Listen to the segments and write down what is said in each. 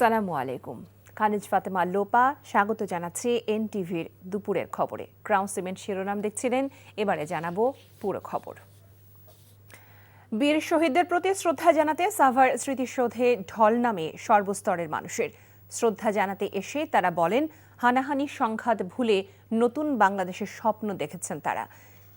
আসসালামু আলাইকুম। কানিজ ফাতেমা লোপা স্বাগত জানাচ্ছি এনটিভির দুপুরের খবরে। ক্রাউন সিমেন্ট শিরোনাম দেখছিলেন, এবারে জানাবো পুরো খবর। বীর শহীদদের প্রতি শ্রদ্ধা জানাতে সাভার স্মৃতিসৌধে ঢল নামে সর্বস্তরের মানুষের। শ্রদ্ধা জানাতে এসে তারা বলেন, হানাহানি সংঘাত ভুলে নতুন বাংলাদেশের স্বপ্ন দেখেছেন তারা।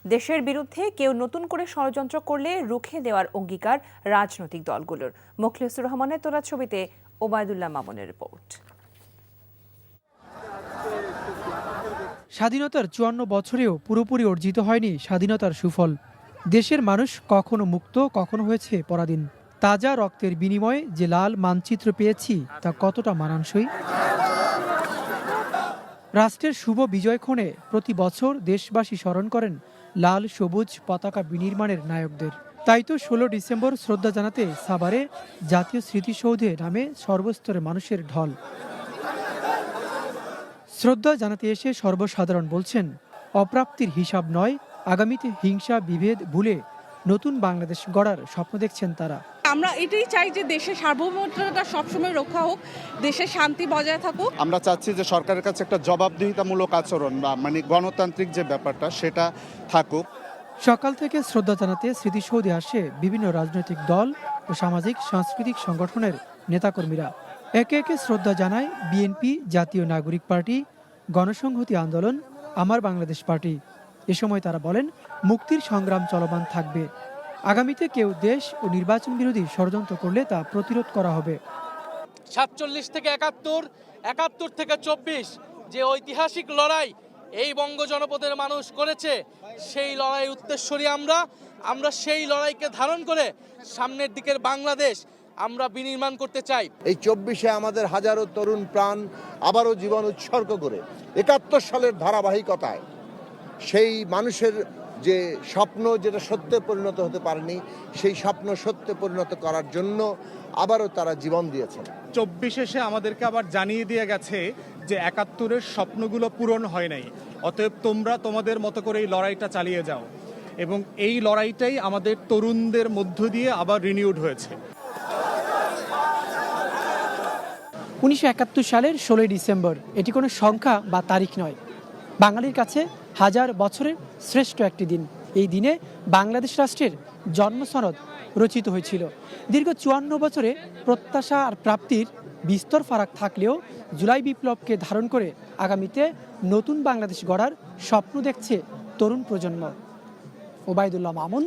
দেশের বিরুদ্ধে কেউ নতুন করে ষড়যন্ত্র করলে রুখে দেওয়ার অঙ্গীকার রাজনৈতিক দলগুলোর। মোখলেসুর রহমানের তোলা ছবিতে ওবায়দুল্লাহ মামুনের রিপোর্ট। স্বাধীনতার ৫৪ বছরেও পুরোপুরি অর্জিত হয়নি স্বাধীনতার সুফল। দেশের মানুষ কখনো মুক্ত, কখনো হয়েছে পরাধীন। তাজা রক্তের বিনিময়ে যে লাল মানচিত্র পেয়েছি তা কতটা মানানসই। রাষ্ট্রের শুভ বিজয়ক্ষণে প্রতি বছর দেশবাসী স্মরণ করেন লাল সবুজ পতাকা বিনির্মাণের নায়কদের। তাই তো ১৬ ডিসেম্বর শ্রদ্ধা জানাতে সাভারে জাতীয় স্মৃতিসৌধে নামে সর্বস্তরের মানুষের ঢল। শ্রদ্ধা জানাতে এসে সর্বসাধারণ বলছেন, অপ্রাপ্তির হিসাব নয়, আগামীতে হিংসা বিভেদ ভুলে নতুন বাংলাদেশ গড়ার স্বপ্ন দেখছেন তারা। আমরা এটাই চাই যে দেশের সার্বভৌমত্বটা সবসময় রক্ষা হোক, দেশের শান্তি বজায় থাকুক। আমরা চাচ্ছি যে সরকারের কাছে একটা জবাবদিহিতামূলক আচরণ বা গণতান্ত্রিক যে ব্যাপারটা সেটা থাকুক। সকাল থেকে শ্রদ্ধা জানাতে স্মৃতিসৌধে আসে বিভিন্ন রাজনৈতিক দল ও সামাজিক সাংস্কৃতিক সংগঠনের নেতাকর্মীরা। একে একে শ্রদ্ধা জানায় বিএনপি, জাতীয় নাগরিক পার্টি, গণসংহতি আন্দোলন, আমার বাংলাদেশ পার্টি। এ সময় তারা বলেন, মুক্তির সংগ্রাম চলমান থাকবে। আগামীতে কেউ দেশ ও নির্বাচন বিরোধী ষড়যন্ত্র করলে তা প্রতিরোধ করা হবে। ৪৭ থেকে ৭১, ৭১ থেকে ২৪ যে ঐতিহাসিক লড়াই এই বঙ্গ জনপদের মানুষ করেছে, সেই লড়াই উত্তরসূরি আমরা সেই লড়াইকে ধারণ করে সামনের দিকের বাংলাদেশ আমরা বিনির্মাণ করতে চাই। এই ২৪-এ আমাদের হাজারো তরুণ প্রাণ আবারও জীবন উৎসর্গ করে ৭১ সালের ধারাবাহিকতায় সেই মানুষের যে স্বপ্ন, যেটা সত্যে পরিণত হতে পারেনি, সেই স্বপ্ন সত্যে পরিণত করার জন্য আবারও তারা জীবন দিয়েছেন। ২৪ এসে আমাদেরকে আবার জানিয়ে দিয়ে গেছে যে ৭১-এর স্বপ্নগুলো পূরণ হয় নাই, অতএব তোমরা তোমাদের মতো করে এই লড়াইটা চালিয়ে যাও। এবং এই লড়াইটাই আমাদের তরুণদের মধ্য দিয়ে আবার রিনিউড হয়েছে। ১৯৭১ সালের ১৬ ডিসেম্বর এটি কোনো সংখ্যা বা তারিখ নয়, বাঙালির কাছে হাজার বছরের শ্রেষ্ঠ একটি দিন। এই দিনে বাংলাদেশ রাষ্ট্রের জন্মসনদ রচিত হয়েছিল। দীর্ঘ ৫৪ বছরে প্রত্যাশা আর প্রাপ্তির বিস্তর ফারাক থাকলেও জুলাই বিপ্লবকে ধারণ করে আগামীতে নতুন বাংলাদেশ গড়ার স্বপ্ন দেখছে তরুণ প্রজন্ম। Obaidullah Mamun,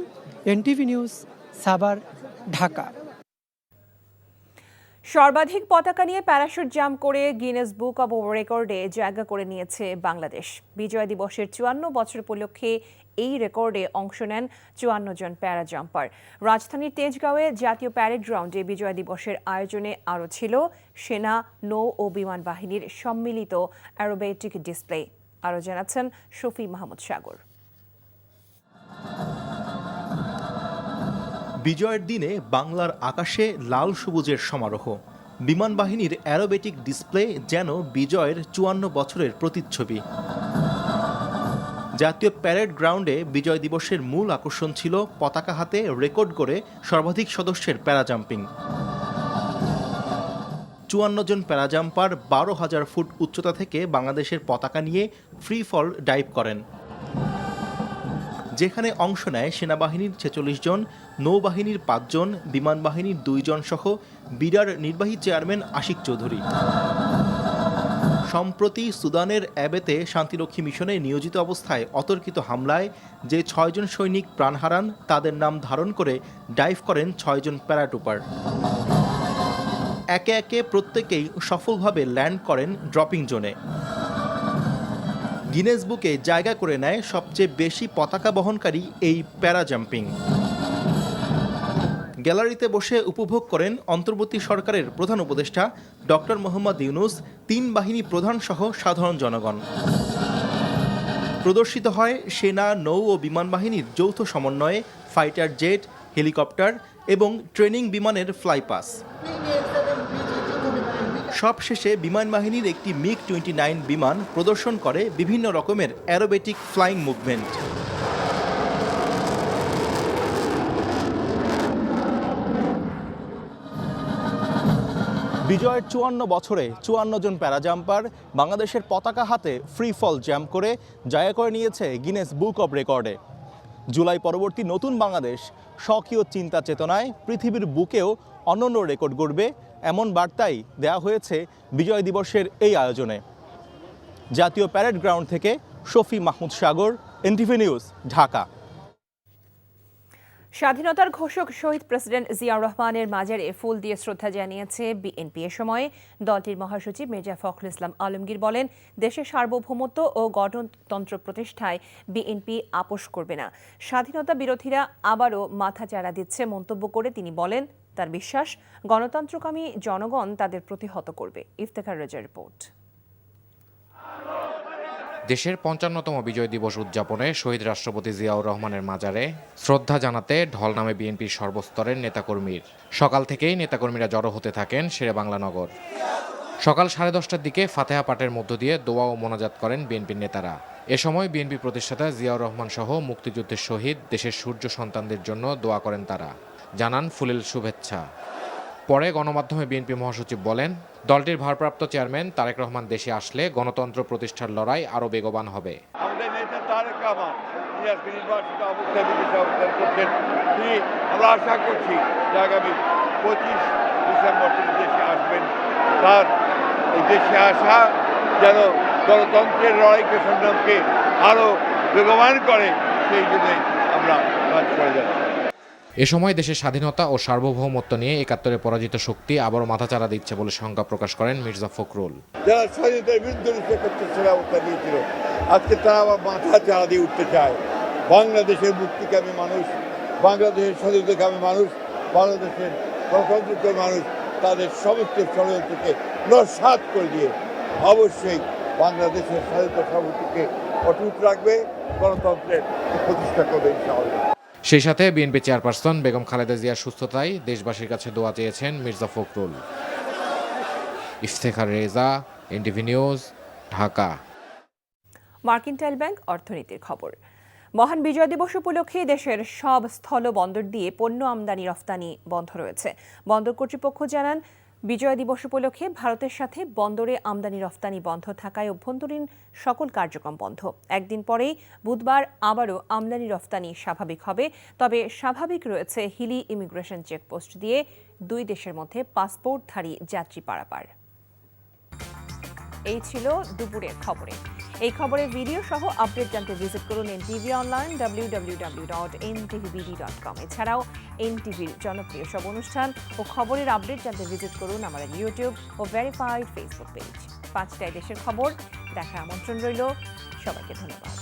NTV news, Savar, Dhaka. সর্বাধিক পতাকা নিয়ে প্যারাশুট জাম্প করে গিনেস বুক অব রেকর্ডে জায়গা করে নিয়েছে বাংলাদেশ। বিজয় দিবসের ৫৪ বছর উপলক্ষে এই রেকর্ডে অংশ নেন ৫৪ জন প্যারা জাম্পার। রাজধানীর তেজগাঁওয়ে জাতীয় প্যারেড গ্রাউন্ডে বিজয় দিবসের আয়োজনে আরও ছিল সেনা, নৌ ও বিমান বাহিনীর সম্মিলিত অ্যারোবেটিক ডিসপ্লে। আরও জানাচ্ছেন শফি মাহমুদ সাগর। বিজয়ের দিনে বাংলার আকাশে লাল সবুজের সমারোহ। বিমান বাহিনীর অ্যারোবেটিক ডিসপ্লে যেন বিজয়ের ৫৪ বছরের প্রতিচ্ছবি। জাতীয় প্যারেড গ্রাউন্ডে বিজয় দিবসের মূল আকর্ষণ ছিল পতাকা হাতে রেকর্ড করে সর্বাধিক সদস্যের প্যারাজাম্পিং। ৫৪ জন প্যারাজাম্পার ১২,০০০ ফুট উচ্চতা থেকে বাংলাদেশের পতাকা নিয়ে ফ্রি ফল ডাইভ করেন, যেখানে অংশ নেয় সেনাবাহিনীর ৪৬ জন, নৌবাহিনীর ৫ জন, বিমান বাহিনীর ২ জন সহ বিডার নির্বাহী চেয়ারম্যান আশিক চৌধুরী। সম্প্রতি সুদানের অ্যাবেতে শান্তিরক্ষী মিশনে নিয়োজিত অবস্থায় অতর্কিত হামলায় যে ৬ জন সৈনিক প্রাণ হারান, তাদের নাম ধারণ করে ডাইভ করেন ৬ জন প্যারাটুপার। একে একে প্রত্যেকেই সফলভাবে ল্যান্ড করেন ড্রপিং জোনে। গিনেস বুকে জায়গা করে নেয় সবচেয়ে বেশি পতাকা বহনকারী এই প্যারা জাম্পিং। গ্যালারিতে বসে উপভোগ করেন অন্তর্বর্তী সরকারের প্রধান উপদেষ্টা ডক্টর মোহাম্মদ ইউনুস, ৩ বাহিনী প্রধান সহ সাধারণ জনগণ। প্রদর্শিত হয় সেনা, নৌ ও বিমান বাহিনীর যৌথ সমন্বয়ে ফাইটার জেট, হেলিকপ্টার এবং ট্রেনিং বিমানের ফ্লাইপাস। সবশেষে বিমান বাহিনীর একটি MiG-29 বিমান প্রদর্শন করে বিভিন্ন রকমের অ্যারোবেটিক ফ্লাইং মুভমেন্ট। বিজয়ের 54 বছরে 54 জন প্যারাজাম্পার বাংলাদেশের পতাকা হাতে ফ্রি ফল জাম্প করে জায়গা করে নিয়েছে গিনেস বুক অব রেকর্ডে। জুলাই পরবর্তী নতুন বাংলাদেশ স্বকীয় চিন্তা চেতনায় পৃথিবীর বুকেও অনন্য রেকর্ড গড়বে, এমন বার্তাই দেওয়া হয়েছে বিজয় দিবসের এই আয়োজনে। জাতীয় প্যারেড গ্রাউন্ড থেকে শফি মাহমুদ সাগর, এনটিভি নিউজ, ঢাকা। স্বাধীনতার ঘোষক শহীদ প্রেসিডেন্ট জিয়াউর রহমানের মাজারে ফুল দিয়ে শ্রদ্ধা জানিয়েছে বিএনপি। এ সময় দলটির মহাসচিব মির্জা ফখরুল ইসলাম আলমগীর বলেন, দেশের সার্বভৌমত্ব ও গণতন্ত্র প্রতিষ্ঠায় বিএনপি আপোষ করবে না। স্বাধীনতা বিরোধীরা আবারও মাথাচাড়া দিচ্ছে মন্তব্য করে তিনি বলেন, তার বিশ্বাস গণতন্ত্রকামী জনগণ তাদের প্রতিহত করবে। ইফতেখার রেজার রিপোর্ট। দেশের ৫৫তম বিজয় দিবস উদযাপনে শহীদ রাষ্ট্রপতি জিয়াউর রহমানের মাজারে শ্রদ্ধা জানাতে ঢল নামে বিএনপির সর্বস্তরের নেতাকর্মীর। সকাল থেকেই নেতাকর্মীরা জড়ো হতে থাকেন শেরেবাংলা নগর। সকাল 10:30টার দিকে ফাতেহা পাঠের মধ্য দিয়ে দোয়া ও মোনাজাত করেন বিএনপির নেতারা। এ সময় বিএনপি প্রতিষ্ঠাতা জিয়াউর রহমান সহ মুক্তিযুদ্ধের শহীদ দেশের সূর্য সন্তানদের জন্য দোয়া করেন তারা, জানান ফুলেল শুভেচ্ছা। পরে গণমাধ্যমে বিএনপি মহাসচিব বলেন, দলটির ভারপ্রাপ্ত চেয়ারম্যান তারেক রহমান দেশে আসলে গণতন্ত্র প্রতিষ্ঠার লড়াই আরও বেগবান হবে। আমাদের নেতা তারেক রহমান তিনি আজকে নির্বাচিত অবস্থায় বিদেশে অবস্থান করছেন। আমরা আশা করছি যে আগামী 25 ডিসেম্বর তিনি দেশে আসবেন। তার এই দেশে আসা যেন গণতন্ত্রের লড়াইকে সংগ্রামকে আরও বেগবান করে, সেই জন্যই আমরা কাজ করে যাচ্ছি। এ সময় দেশের স্বাধীনতা ও সার্বভৌমত্ব নিয়ে ৭১-এ পরাজিত শক্তি আবারও মাথাচাড়া দিচ্ছে বলে শঙ্কা প্রকাশ করেন মির্জা ফখরুল। যারা স্বাধীনতার বিরুদ্ধে 1971 অবস্থা নিয়েছিল, আজকে তারা আবার মাথাচাড়া দিয়ে উঠতে চায়। বাংলাদেশের মুক্তিকামী মানুষ, বাংলাদেশের স্বাধীনতাকামী মানুষ, বাংলাদেশের গণতন্ত্রকামী মানুষ তাদের সমস্ত ষড়যন্ত্রকে নস্যাৎ করে দিয়ে অবশ্যই বাংলাদেশের স্বাধীনতা সার্বভৌমত্বকে অটুট রাখবে, গণতন্ত্রের প্রতিষ্ঠা করবে ইনশাআল্লাহ। সেই সাথে বিএনপি চেয়ারপারসন বেগম খালেদা জিয়ার সুস্থতায় দেশবাসীর কাছে দোয়া চেয়েছেন Mirza Fakhrul. Iftekhar Reza, NTV news, Dhaka. Mercantile bank অর্থনীতির খবর। মহান বিজয় দিবস উপলক্ষে দেশের সব স্থল বন্দর দিয়ে পণ্য আমদানি রফতানি বন্ধ রয়েছে। বন্দর কর্তৃপক্ষ জানান, বিজয় দিবস উপলক্ষে ভারতের সাথে বন্দরে আমদানি রফতানি বন্ধ থাকায় অভ্যন্তরীণ সকল কার্যক্রম বন্ধ। একদিন পরেই বুধবার আবারও আমদানি রফতানি স্বাভাবিক হবে। তবে স্বাভাবিক রয়েছে হিলি ইমিগ্রেশন চেকপোস্ট দিয়ে দুই দেশের মধ্যে পাসপোর্টধারী যাত্রী পারাপার। এই ছিল দুপুরের খবরে। এই খবরের ভিডিও সহ আপডেট জানতে ভিজিট করুন এনটিভি অনলাইন www.ntvbd.com। এছাড়াও এনটিভির জনপ্রিয় সব অনুষ্ঠান ও খবরের আপডেট জানতে ভিজিট করুন আমাদের ইউটিউব ও ভেরিফাইড ফেসবুক পেজ। 5টায় দেশের খবর দেখার আমন্ত্রণ রইল। সবাইকে ধন্যবাদ।